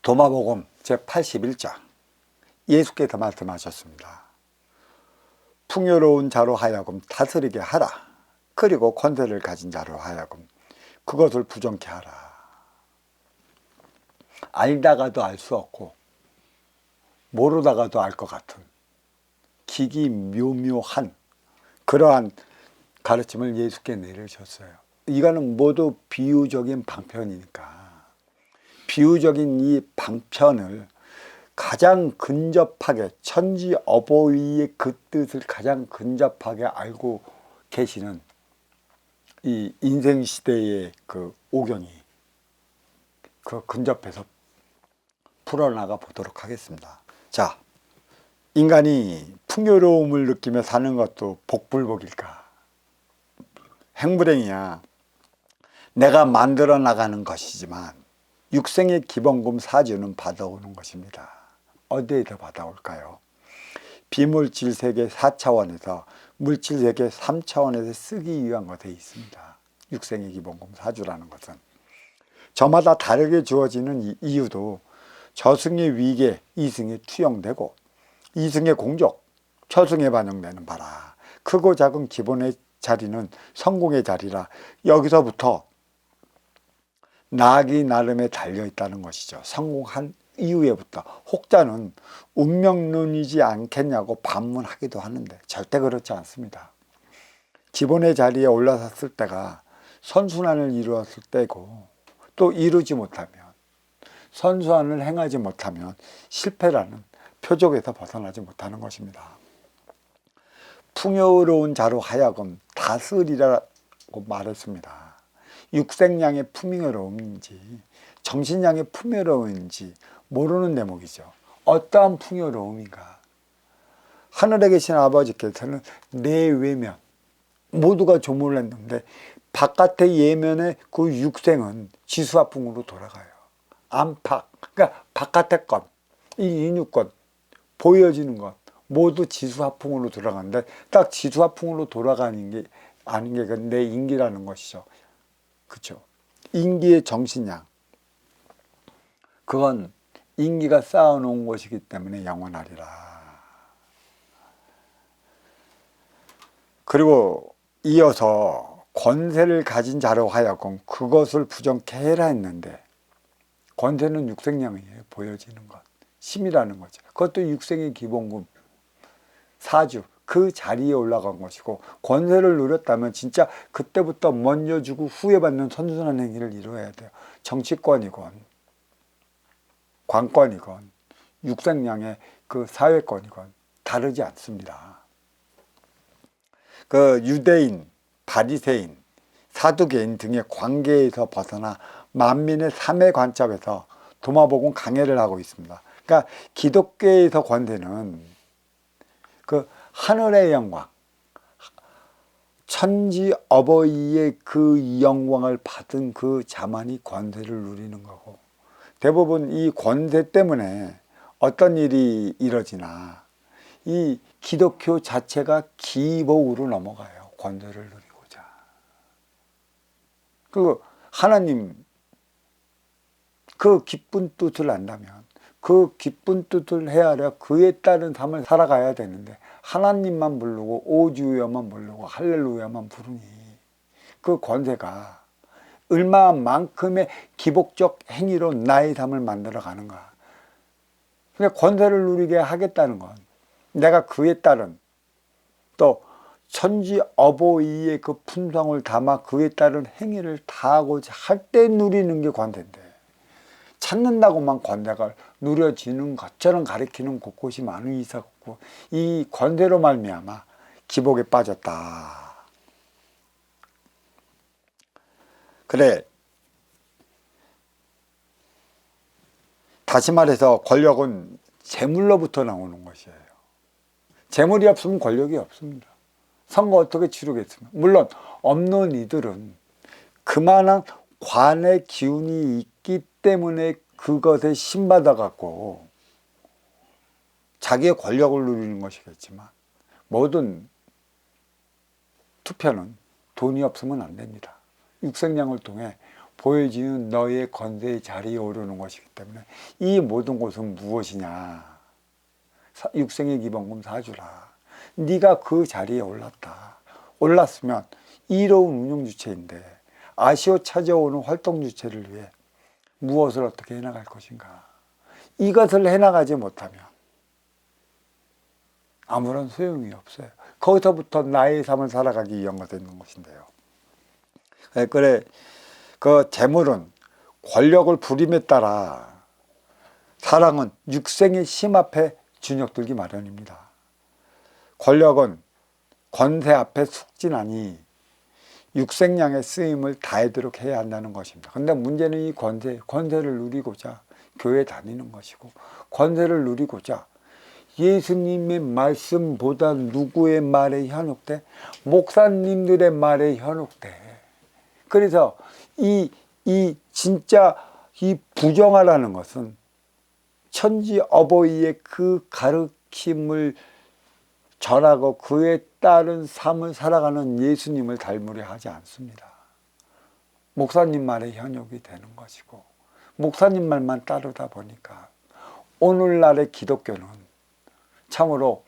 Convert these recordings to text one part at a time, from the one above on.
도마복음 제81장 예수께서 말씀하셨습니다. 풍요로운 자로 하여금 다스리게 하라. 그리고 권세를 가진 자로 하여금 그것을 부정케 하라. 알다가도 알 수 없고 모르다가도 알 것 같은 기기묘묘한 그러한 가르침을 예수께 내리셨어요. 이거는 모두 비유적인 방편이니까 비유적인 이 방편을 가장 근접하게 천지 어버이의 그 뜻을 가장 근접하게 알고 계시는 이 인생시대의 그 오경이 그 근접해서 풀어나가 보도록 하겠습니다. 자, 인간이 풍요로움을 느끼며 사는 것도 복불복일까? 행불행이야. 내가 만들어 나가는 것이지만 육생의 기본금 사주는 받아오는 것입니다. 어디에서 받아올까요? 비물질 세계 4차원에서 물질 세계 3차원에서 쓰기 위한 것에 있습니다. 육생의 기본금 사주라는 것은 저마다 다르게 주어지는 이유도 저승의 위계, 이승에 투영되고 이승의 공적, 초승에 반영되는 바라. 크고 작은 기본의 자리는 성공의 자리라 여기서부터 나기 나름에 달려있다는 것이죠. 성공한 이후에부터 혹자는 운명론이지 않겠냐고 반문하기도 하는데 절대 그렇지 않습니다. 기본의 자리에 올라섰을 때가 선순환을 이루었을 때고 또 이루지 못하면 선순환을 행하지 못하면 실패라는 표적에서 벗어나지 못하는 것입니다. 풍요로운 자로 하여금 다스리라고 말했습니다. 육생양의 풍요로움인지 정신양의 풍요로움인지 모르는 대목이죠. 어떠한 풍요로움인가? 하늘에 계신 아버지께서는 내외면 모두가 조문을 했는데 바깥의 예면의 그 육생은 지수화풍으로 돌아가요. 안팎, 그러니까 바깥의 것, 이 인유것, 보여지는 것 모두 지수화풍으로 돌아가는데 딱 지수화풍으로 돌아가는 게 아닌 게 내 인기라는 것이죠. 그렇죠. 인기의 정신양, 그건 인기가 쌓아놓은 것이기 때문에 영원하리라. 그리고 이어서 권세를 가진 자로 하여금 그것을 부정케 해라 했는데 권세는 육생양이에요. 보여지는 것, 힘이라는 거죠. 그것도 육생의 기본금 사주 그 자리에 올라간 것이고 권세를 누렸다면 진짜 그때부터 먼저 주고 후에 받는 선순환 행위를 이루어야 돼요. 정치권이건 관권이건 육생양의 그 사회권이건 다르지 않습니다. 그 유대인, 바리새인, 사두개인 등의 관계에서 벗어나 만민의 삶의 관점에서 도마복음 강해를 하고 있습니다. 그러니까 기독교에서 권세는 그 하늘의 영광, 천지 어버이의 그 영광을 받은 그 자만이 권세를 누리는 거고 대부분 이 권세 때문에 어떤 일이 이뤄지나 이 기독교 자체가 기복으로 넘어가요. 권세를 누리고자. 그 하나님 그 기쁜 뜻을 안다면 그 기쁜 뜻을 헤아려 그에 따른 삶을 살아가야 되는데 하나님만 부르고 오주여만 부르고 할렐루야만 부르니 그 권세가 얼마만큼의 기복적 행위로 나의 삶을 만들어 가는가. 그러니까 권세를 누리게 하겠다는 건 내가 그에 따른 또 천지 어버이의 그 품성을 담아 그에 따른 행위를 다하고자 할 때 누리는 게 권세인데 찾는다고만 권세가 누려지는 것처럼 가리키는 곳곳이 많이 있었고 이 권세로 말미암아 기복에 빠졌다. 그래, 다시 말해서 권력은 재물로부터 나오는 것이에요. 재물이 없으면 권력이 없습니다. 선거 어떻게 치르겠습니까? 물론 없는 이들은 그만한 관의 기운이 있기 때문에 그것에 신받아 갖고 자기의 권력을 누리는 것이겠지만 모든 투표는 돈이 없으면 안 됩니다. 육생양을 통해 보여지는 너의 권세의 자리에 오르는 것이기 때문에 이 모든 것은 무엇이냐? 육생의 기본금 사주라. 네가 그 자리에 올랐다. 올랐으면 이로운 운영주체인데 아쉬워 찾아오는 활동주체를 위해 무엇을 어떻게 해나갈 것인가? 이것을 해나가지 못하면 아무런 소용이 없어요. 거기서부터 나의 삶을 살아가기 위한 것이 있는 것인데요. 그래, 그 재물은 권력을 부림에 따라 사랑은 육생의 심 앞에 준역들기 마련입니다. 권력은 권세 앞에 숙지나니 육생량의 쓰임을 다하도록 해야 한다는 것입니다. 근데 문제는 이 권세를 누리고자 교회 다니는 것이고, 권세를 누리고자 예수님의 말씀보다 누구의 말에 현혹돼? 목사님들의 말에 현혹돼. 그래서 진짜 이 부정하라는 것은 천지 어버이의 그 가르침을 전하고 그에 따른 삶을 살아가는 예수님을 닮으려 하지 않습니다. 목사님 말에 현혹이 되는 것이고, 목사님 말만 따르다 보니까 오늘날의 기독교는 참으로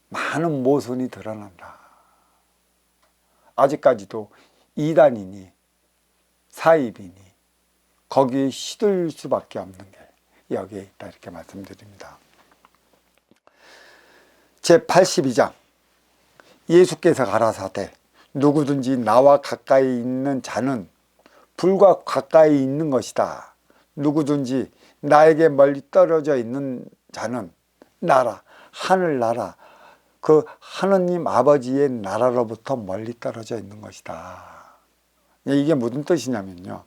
많은 모순이 드러난다. 아직까지도 이단이니 사입이니 거기에 시들 수밖에 없는 게 여기에 있다, 이렇게 말씀드립니다. 제82장 예수께서 가라사대 누구든지 나와 가까이 있는 자는 불과 가까이 있는 것이다. 누구든지 나에게 멀리 떨어져 있는 자는 나라, 하늘나라, 그 하느님 아버지의 나라로부터 멀리 떨어져 있는 것이다. 이게 무슨 뜻이냐면요,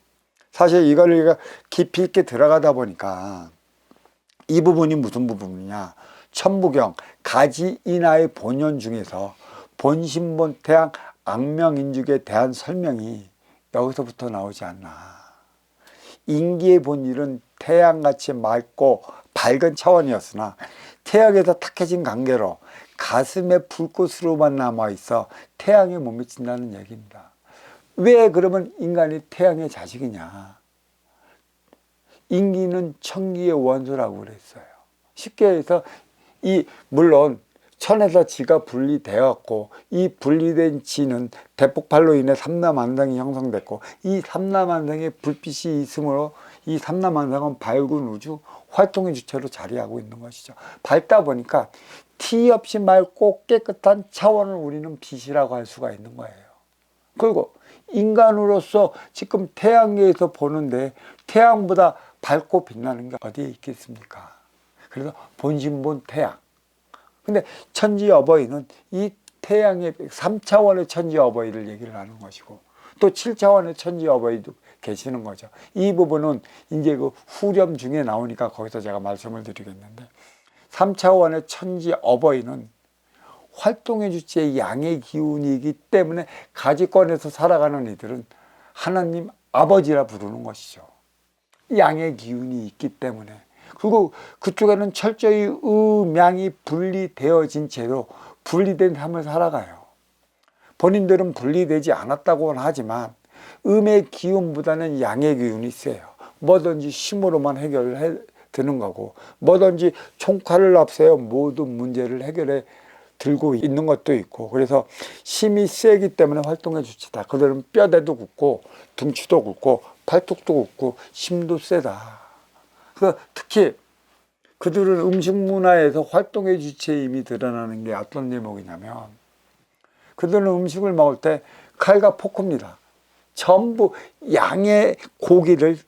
사실 이걸 깊이 있게 들어가다 보니까 이 부분이 무슨 부분이냐, 천부경 가지인하의 본연 중에서 본신본태양 악명인죽에 대한 설명이 여기서부터 나오지 않나. 인기의 본질은 태양같이 맑고 밝은 차원이었으나 태양에서 탁해진 관계로 가슴에 불꽃으로만 남아있어 태양에 못 미친다는 얘기입니다. 왜 그러면 인간이 태양의 자식이냐? 인기는 천기의 원소라고 그랬어요. 쉽게 해서 물론 천에서 지가 분리되었고, 이 분리된 지는 대폭발로 인해 삼라만상이 형성됐고, 이 삼라만상에 불빛이 있으므로 이 삼라만상은 밝은 우주 활동의 주체로 자리하고 있는 것이죠. 밝다 보니까 티 없이 맑고 깨끗한 차원을 우리는 빛이라고 할 수가 있는 거예요. 그리고 인간으로서 지금 태양계에서 보는데 태양보다 밝고 빛나는 게 어디에 있겠습니까? 그래서 본신본 태양. 근데 천지 어버이는 이 태양의 3차원의 천지 어버이를 얘기를 하는 것이고, 또 7차원의 천지 어버이도 계시는 거죠. 이 부분은 이제 그 후렴 중에 나오니까 거기서 제가 말씀을 드리겠는데, 3차원의 천지 어버이는 활동의 주체의 양의 기운이기 때문에 가지권에서 살아가는 이들은 하나님 아버지라 부르는 것이죠. 양의 기운이 있기 때문에. 그리고 그쪽에는 철저히 음양이 분리되어진 채로 분리된 삶을 살아가요. 본인들은 분리되지 않았다고는 하지만 음의 기운보다는 양의 기운이 세요. 뭐든지 힘으로만 해결해 드는 거고, 뭐든지 총칼을 앞세워 모든 문제를 해결해 들고 있는 것도 있고, 그래서 힘이 세기 때문에 활동의 주체다. 그들은 뼈대도 굵고 둥치도 굵고 팔뚝도 굵고 힘도 세다. 특히 그들은 음식 문화에서 활동의 주체임이 드러나는 게 어떤 대목이냐면, 그들은 음식을 먹을 때 칼과 포크입니다. 전부 양의 고기를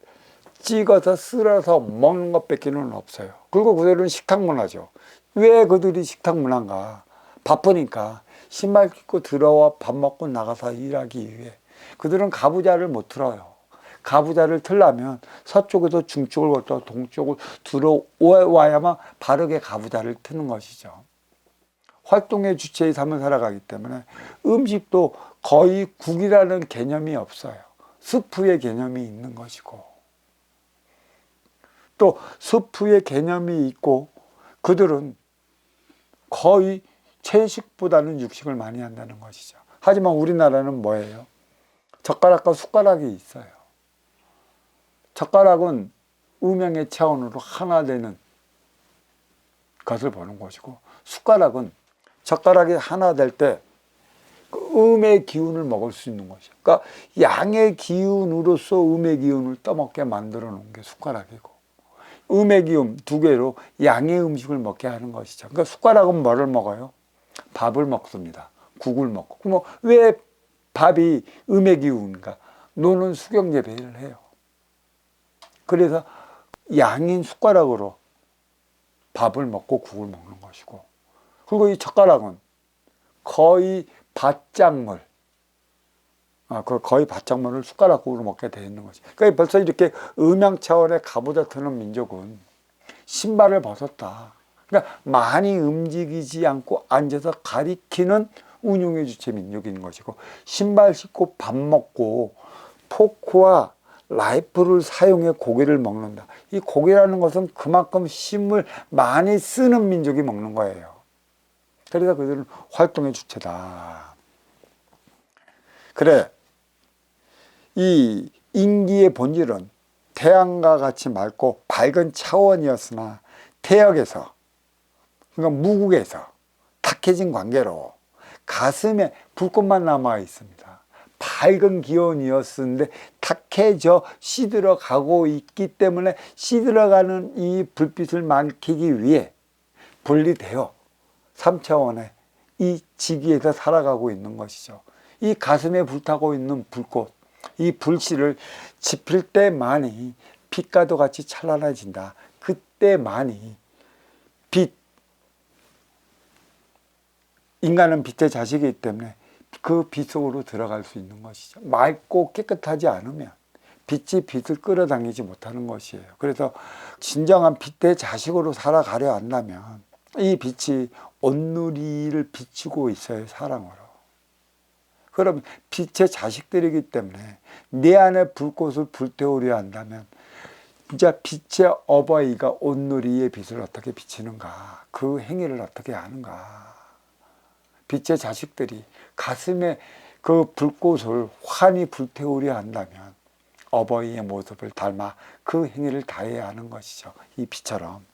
찍어서 쓸어서 먹는 것밖에는 없어요. 그리고 그들은 식탁 문화죠. 왜 그들이 식탁 문화인가? 바쁘니까 신발 입고 들어와 밥 먹고 나가서 일하기 위해. 그들은 가부좌를 못 틀어요. 가부좌를 틀려면 서쪽에서 중쪽을 거쳐 동쪽을 들어와야만 바르게 가부좌를 트는 것이죠. 활동의 주체의 삶을 살아가기 때문에 음식도 거의 국이라는 개념이 없어요. 스프의 개념이 있는 것이고, 또 스프의 개념이 있고, 그들은 거의 채식보다는 육식을 많이 한다는 것이죠. 하지만 우리나라는 뭐예요? 젓가락과 숟가락이 있어요. 젓가락은 음양의 차원으로 하나 되는 것을 보는 것이고, 숟가락은 젓가락이 하나 될 때 그 음의 기운을 먹을 수 있는 것이죠. 그러니까 양의 기운으로서 음의 기운을 떠먹게 만들어 놓은 게 숟가락이고, 음의 기운 두 개로 양의 음식을 먹게 하는 것이죠. 그러니까 숟가락은 뭐를 먹어요? 밥을 먹습니다. 국을 먹고. 그럼 왜 밥이 음의 기운인가? 노는 수경재배를 해요. 그래서 양인 숟가락으로 밥을 먹고 국을 먹는 것이고, 그리고 이 젓가락은 거의 밭작물, 거의 밭작물을 숟가락으로 먹게 되어 있는 거지. 그러니까 벌써 이렇게 음양 차원의 가부좌트는 민족은 신발을 벗었다. 그러니까 많이 움직이지 않고 앉아서 가리키는 운용의 주체 민족인 것이고, 신발 신고 밥 먹고 포크와 라이프를 사용해 고기를 먹는다. 이 고기라는 것은 그만큼 힘을 많이 쓰는 민족이 먹는 거예요. 그래서 그들은 활동의 주체다. 그래, 이 인기의 본질은 태양과 같이 맑고 밝은 차원이었으나 태역에서, 그러니까 무국에서 탁해진 관계로 가슴에 불꽃만 남아 있습니다. 밝은 기운이었는데 탁해져 시들어가고 있기 때문에 시들어가는 이 불빛을 밝히기 위해 분리되어 3차원의 이 지기에서 살아가고 있는 것이죠. 이 가슴에 불타고 있는 불꽃, 이 불씨를 지필 때만이 빛과도 같이 찬란해진다. 그때만이 빛, 인간은 빛의 자식이기 때문에 그 빛 속으로 들어갈 수 있는 것이죠. 맑고 깨끗하지 않으면 빛이 빛을 끌어당기지 못하는 것이에요. 그래서 진정한 빛의 자식으로 살아가려 한다면 이 빛이 온누리를 비추고 있어요. 사랑으로. 그럼 빛의 자식들이기 때문에 내 안에 불꽃을 불태우려 한다면 진짜 빛의 어버이가 온누리의 빛을 어떻게 비치는가, 그 행위를 어떻게 하는가. 빛의 자식들이 가슴에 그 불꽃을 환히 불태우려 한다면 어버이의 모습을 닮아 그 행위를 다해야 하는 것이죠. 이 빛처럼.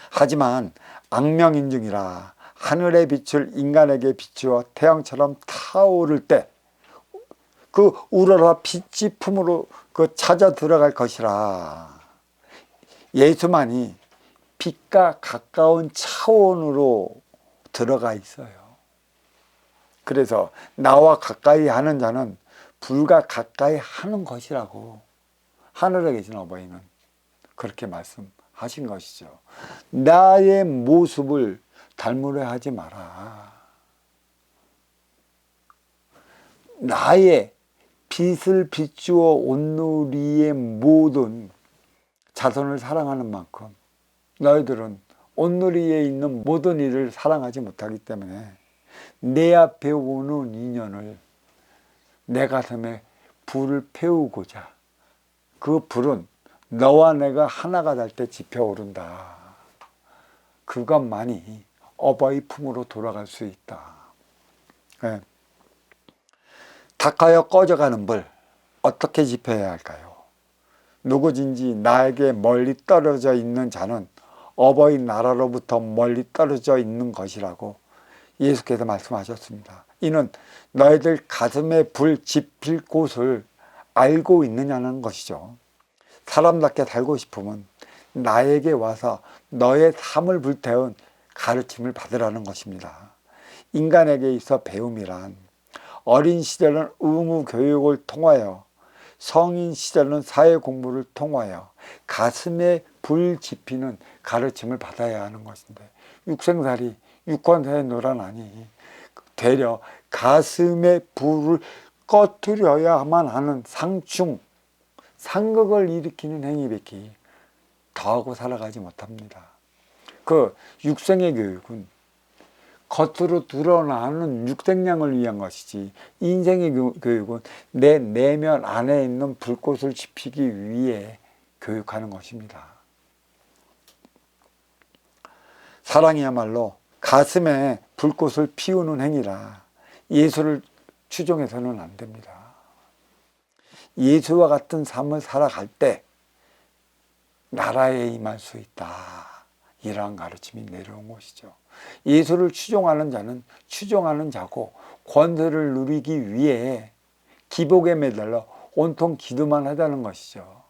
하지만 악명인중이라 하늘의 빛을 인간에게 비추어 태양처럼 타오를 때 그 우러러 빛이 품으로 그 찾아 들어갈 것이라. 예수만이 빛과 가까운 차원으로 들어가 있어요. 그래서 나와 가까이 하는 자는 불과 가까이 하는 것이라고 하늘에 계신 어버이는 그렇게 말씀하신 것이죠. 나의 모습을 닮으려 하지 마라. 나의 빛을 비추어 온누리의 모든 자손을 사랑하는 만큼 너희들은 온누리에 있는 모든 일을 사랑하지 못하기 때문에 내 앞에 오는 인연을 내 가슴에 불을 태우고자, 그 불은 너와 내가 하나가 될 때 지펴오른다. 그것만이 어버이 품으로 돌아갈 수 있다. 네. 탁하여 꺼져가는 불, 어떻게 지펴야 할까요? 누구든지 나에게 멀리 떨어져 있는 자는 어버이 나라로부터 멀리 떨어져 있는 것이라고 예수께서 말씀하셨습니다. 이는 너희들 가슴에 불 지필 곳을 알고 있느냐는 것이죠. 사람답게 살고 싶으면 나에게 와서 너의 삶을 불태운 가르침을 받으라는 것입니다. 인간에게 있어 배움이란 어린 시절은 의무 교육을 통하여, 성인 시절은 사회 공부를 통하여 가슴에 불 지피는 가르침을 받아야 하는 것인데, 육생살이 육관사의 노란하니 되려 가슴에 불을 꺼트려야만 하는 상충, 상극을 일으키는 행위밖에 더하고 살아가지 못합니다. 그 육생의 교육은 겉으로 드러나는 육생량을 위한 것이지, 인생의 교육은 내 내면 안에 있는 불꽃을 지피기 위해 교육하는 것입니다. 사랑이야말로 가슴에 불꽃을 피우는 행위라 예수를 추종해서는 안 됩니다. 예수와 같은 삶을 살아갈 때 나라에 임할 수 있다. 이러한 가르침이 내려온 것이죠. 예수를 추종하는 자는 추종하는 자고 권세를 누리기 위해 기복에 매달려 온통 기도만 하자는 것이죠.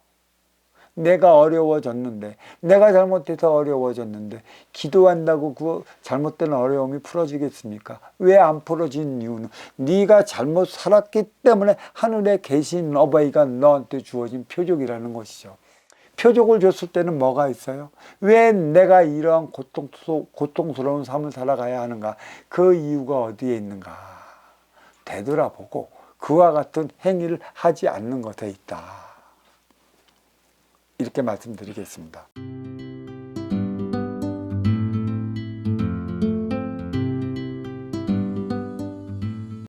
내가 어려워졌는데, 내가 잘못해서 어려워졌는데 기도한다고 그 잘못된 어려움이 풀어지겠습니까? 왜 안 풀어진 이유는 네가 잘못 살았기 때문에 하늘에 계신 어버이가 너한테 주어진 표적이라는 것이죠. 표적을 줬을 때는 뭐가 있어요? 왜 내가 이러한 고통스러운 삶을 살아가야 하는가? 그 이유가 어디에 있는가? 되돌아보고 그와 같은 행위를 하지 않는 것에 있다. 이렇게 말씀드리겠습니다.